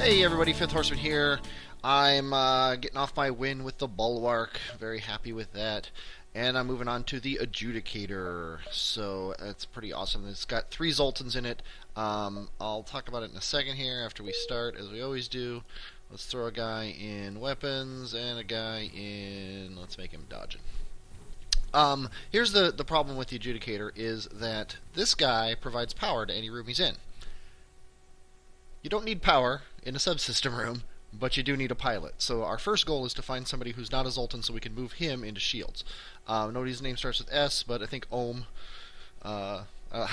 Hey everybody, Fifth Horseman here. I'm getting off my win with the Bulwark. Very happy with that. And I'm moving on to the Adjudicator. So it's pretty awesome. It's got 3 Zoltans in it. I'll talk about it in a second here after we start, as we always do. Let's throw a guy in weapons and a guy in... let's make him dodging. Here's the problem with the Adjudicator is that this guy provides power to any room he's in. You don't need power in a subsystem room, but you do need a pilot. So our first goal is to find somebody who's not a Zoltan so we can move him into shields. Nobody's name starts with S, but I think Ohm. I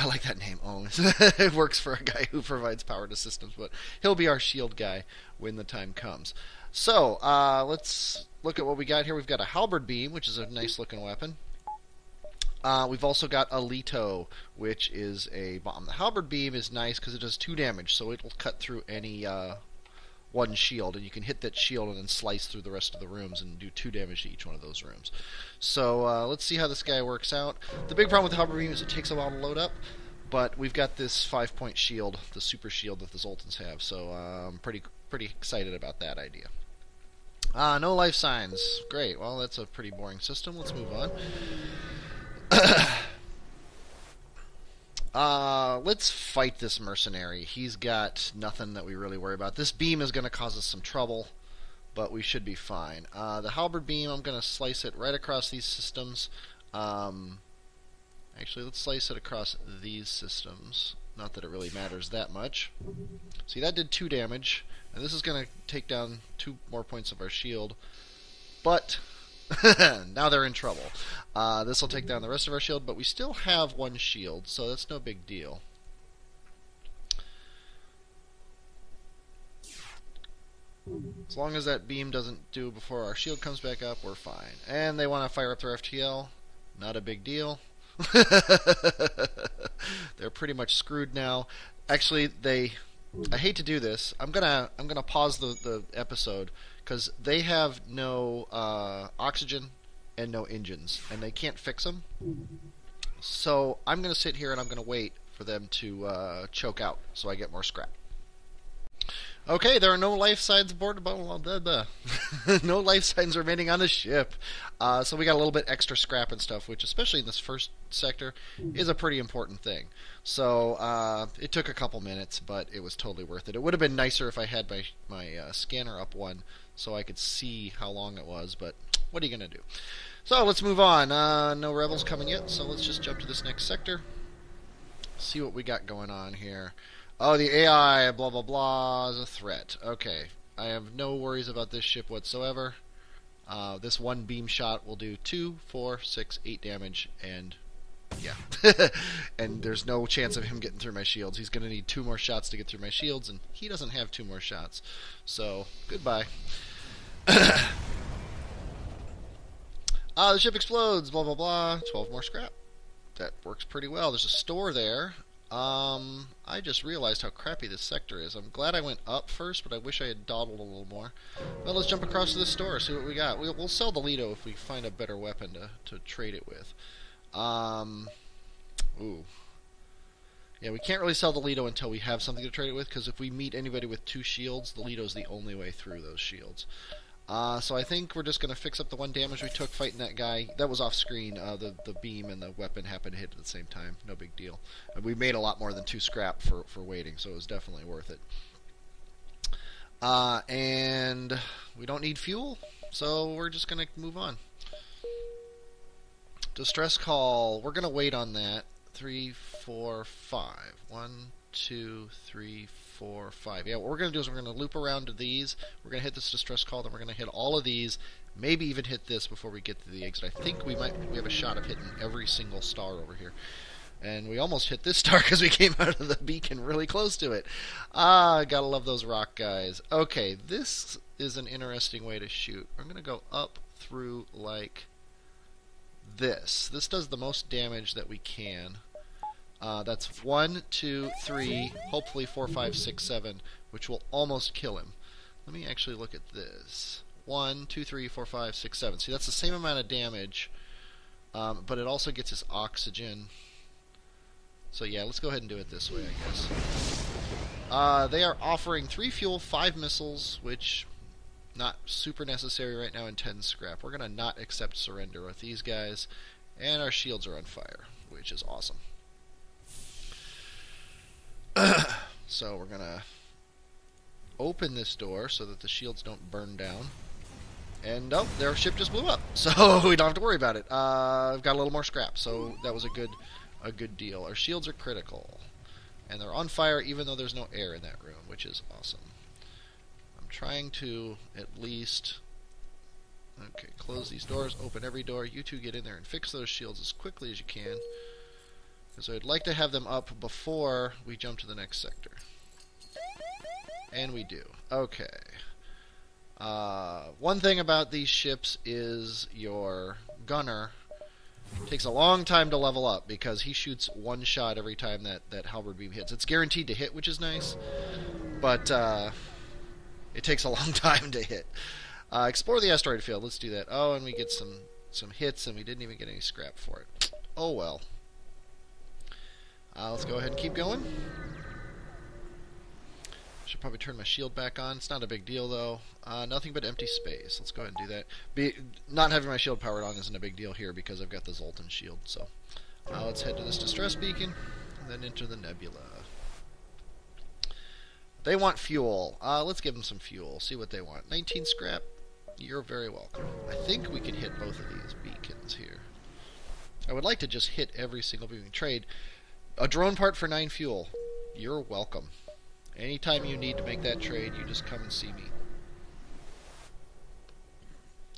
like that name, Ohm. It works for a guy who provides power to systems, but he'll be our shield guy when the time comes. So let's look at what we got here. We've got a halberd beam, which is a nice looking weapon. We've also got a Leto, which is a bomb. The halberd beam is nice because it does 2 damage, so it will cut through any one shield, and you can hit that shield and then slice through the rest of the rooms and do 2 damage to each one of those rooms. So let's see how this guy works out. The big problem with the halberd beam is it takes a while to load up, but we've got this 5-point shield, the super shield that the Zoltans have, so I'm pretty excited about that idea. No life signs. Great. Well, that's a pretty boring system. Let's move on. Let's fight this mercenary. He's got nothing that we really worry about. This beam is going to cause us some trouble, but we should be fine. The halberd beam, I'm going to slice it right across these systems. Actually, let's slice it across these systems. Not that it really matters that much. See, that did 2 damage, and this is going to take down 2 more points of our shield. But... now they're in trouble. This will take down the rest of our shield, but we still have 1 shield, so that's no big deal. As long as that beam doesn't do before our shield comes back up, we're fine. And they want to fire up their FTL. Not a big deal. They're pretty much screwed now. Actually, I hate to do this. I'm gonna pause the episode because they have no oxygen and no engines, and they can't fix them. So I'm gonna sit here and I'm gonna wait for them to choke out, so I get more scrap. Okay, there are no life signs aboard. No life signs remaining on the ship. So we got a little bit extra scrap and stuff, which, especially in this first sector, is a pretty important thing. So it took a couple minutes, but it was totally worth it. It would have been nicer if I had my scanner up 1 so I could see how long it was, but what are you going to do? So let's move on. No rebels coming yet, so let's just jump to this next sector. See what we got going on here. Oh, the AI, blah, blah, blah, is a threat. Okay, I have no worries about this ship whatsoever. This 1 beam shot will do 2, 4, 6, 8 damage, and yeah. And there's no chance of him getting through my shields. He's going to need 2 more shots to get through my shields, and he doesn't have 2 more shots. So, goodbye. The ship explodes, blah, blah, blah. 12 more scrap. That works pretty well. There's a store there. I just realized how crappy this sector is. I'm glad I went up first, but I wish I had dawdled a little more. Well, let's jump across to the store, see what we got. We'll sell the Leto if we find a better weapon to trade it with. Ooh. Yeah, we can't really sell the Leto until we have something to trade it with, because if we meet anybody with 2 shields, the Leto's the only way through those shields. So I think we're just going to fix up the 1 damage we took fighting that guy. That was off screen. The beam and the weapon happened to hit at the same time. No big deal. And we made a lot more than 2 scrap for waiting, so it was definitely worth it. And we don't need fuel, so we're just going to move on. Distress call. We're going to wait on that. 3, 4, 5. 1, 2, 3, 4, 5. Yeah, what we're going to do is we're going to loop around to these. We're going to hit this distress call, then we're going to hit all of these, maybe even hit this before we get to the exit. I think we have a shot of hitting every single star over here. And we almost hit this star because we came out of the beacon really close to it. Gotta love those rock guys. Okay, this is an interesting way to shoot. I'm going to go up through like this. This does the most damage that we can. That's 1, 2, 3, hopefully 4, 5, 6, 7, which will almost kill him. Let me actually look at this. 1, 2, 3, 4, 5, 6, 7. See, that's the same amount of damage, but it also gets his oxygen. So yeah, let's go ahead and do it this way, I guess. They are offering 3 fuel, 5 missiles, which not super necessary right now, and 10 scrap. We're going to not accept surrender with these guys, and our shields are on fire, which is awesome. So we're going to open this door so that the shields don't burn down. And oh, their ship just blew up, so we don't have to worry about it. I've got a little more scrap, so that was a good deal. Our shields are critical, and they're on fire even though there's no air in that room, which is awesome. I'm trying to at least close these doors, open every door. You two get in there and fix those shields as quickly as you can, because I'd like to have them up before we jump to the next sector. And we do. Okay. One thing about these ships is your gunner takes a long time to level up because he shoots one shot every time that halberd beam hits. It's guaranteed to hit, which is nice, but it takes a long time to hit. Explore the asteroid field. Let's do that. Oh, and we get some hits, and we didn't even get any scrap for it. Oh well. Let's go ahead and keep going. Should probably turn my shield back on. It's not a big deal, though. Nothing but empty space. Let's go ahead and do that. Not having my shield powered on isn't a big deal here because I've got the Zoltan shield. So let's head to this distress beacon and then enter the nebula. They want fuel. Let's give them some fuel. See what they want. 19 scrap. You're very welcome. I think we can hit both of these beacons here. I would like to just hit every single beacon. Trade a drone part for 9 fuel. You're welcome. Anytime you need to make that trade, you just come and see me.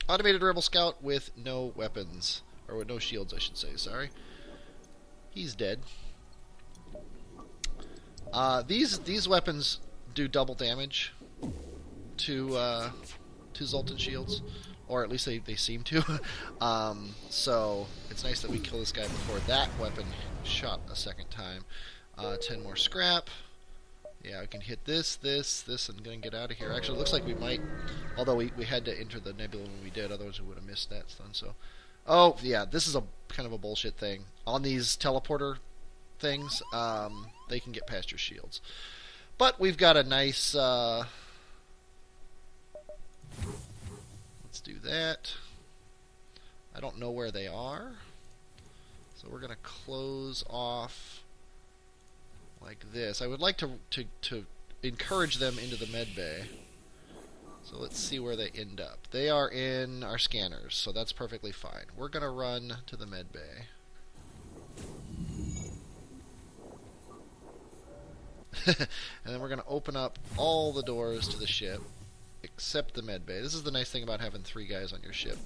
Automated Rebel Scout with no weapons. Or with no shields, I should say. Sorry. He's dead. These weapons do double damage to Zoltan shields. Or at least they seem to. So it's nice that we kill this guy before that weapon shot a second time. 10 more scrap. Yeah, I can hit this, and then get out of here. Actually, it looks like we might, although we had to enter the nebula when we did, otherwise we would have missed that stun. So, oh yeah, this is a kind of a bullshit thing. On these teleporter things, they can get past your shields. But we've got a nice. Let's do that. I don't know where they are, so we're gonna close off like this. I would like to encourage them into the med bay. So let's see where they end up. They are in our scanners, so that's perfectly fine. We're going to run to the med bay. And then we're going to open up all the doors to the ship, except the med bay. This is the nice thing about having 3 guys on your ship.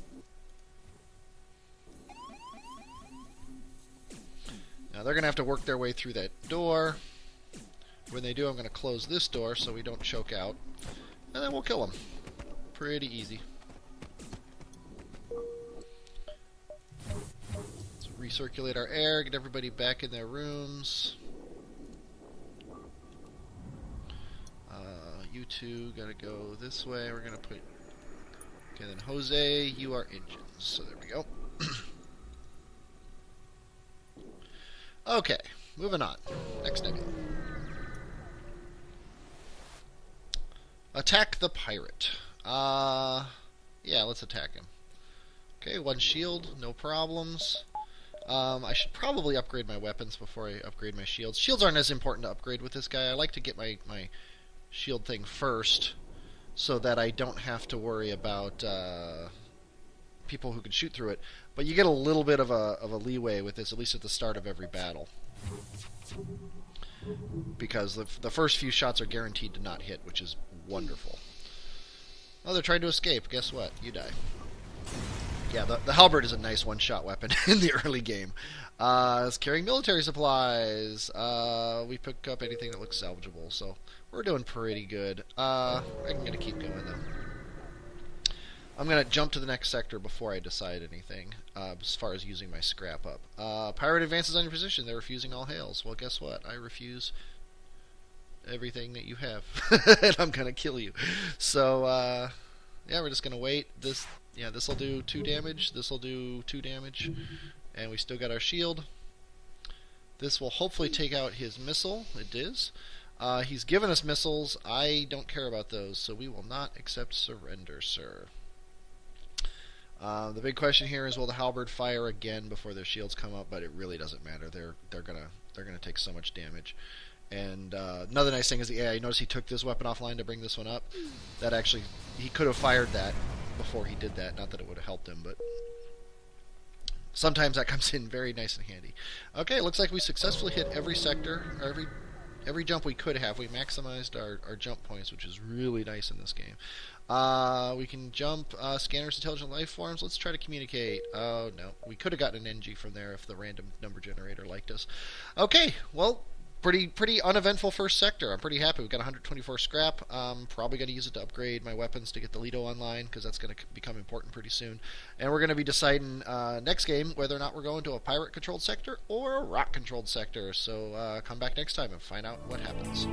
Now they're going to have to work their way through that door. When they do, I'm going to close this door so we don't choke out. And then we'll kill them. Pretty easy. Let's recirculate our air, get everybody back in their rooms. You two got to go this way. We're going to put... Okay, then Jose, you are engines. So there we go. Okay, moving on. Next nebula. Attack the pirate. Yeah, let's attack him. Okay, 1 shield, no problems. I should probably upgrade my weapons before I upgrade my shields. Shields aren't as important to upgrade with this guy. I like to get my shield thing first so that I don't have to worry about people who can shoot through it. But you get a little bit of a leeway with this, at least at the start of every battle. Because the first few shots are guaranteed to not hit, which is wonderful. Oh, they're trying to escape. Guess what? You die. Yeah, the halberd is a nice one-shot weapon in the early game. It's carrying military supplies. We pick up anything that looks salvageable, so we're doing pretty good. I'm going to keep going, though. I'm going to jump to the next sector before I decide anything, as far as using my scrap up. Pirate advances on your position. They're refusing all hails. Well, guess what? I refuse everything that you have, and I'm going to kill you. So, yeah, we're just going to wait. This will do 2 damage. This will do 2 damage. And we still got our shield. This will hopefully take out his missile. It is. He's given us missiles. I don't care about those, so we will not accept surrender, sir. The big question here is, will the halberd fire again before their shields come up? But it really doesn't matter. They're gonna take so much damage. And another nice thing is the AI. Notice he took this weapon offline to bring this one up. That actually, he could have fired that before he did that. Not that it would have helped him, but sometimes that comes in very nice and handy. Okay, it looks like we successfully hit every sector, or every jump we could have. We maximized our jump points, which is really nice in this game. We can jump scanners, intelligent life forms. Let's try to communicate. Oh, no. We could have gotten an NG from there if the random number generator liked us. Okay, well, pretty uneventful first sector. I'm pretty happy. We've got 124 scrap. Probably going to use it to upgrade my weapons to get the Lido online, because that's going to become important pretty soon. And we're going to be deciding next game whether or not we're going to a pirate-controlled sector or a rock-controlled sector. So come back next time and find out what happens.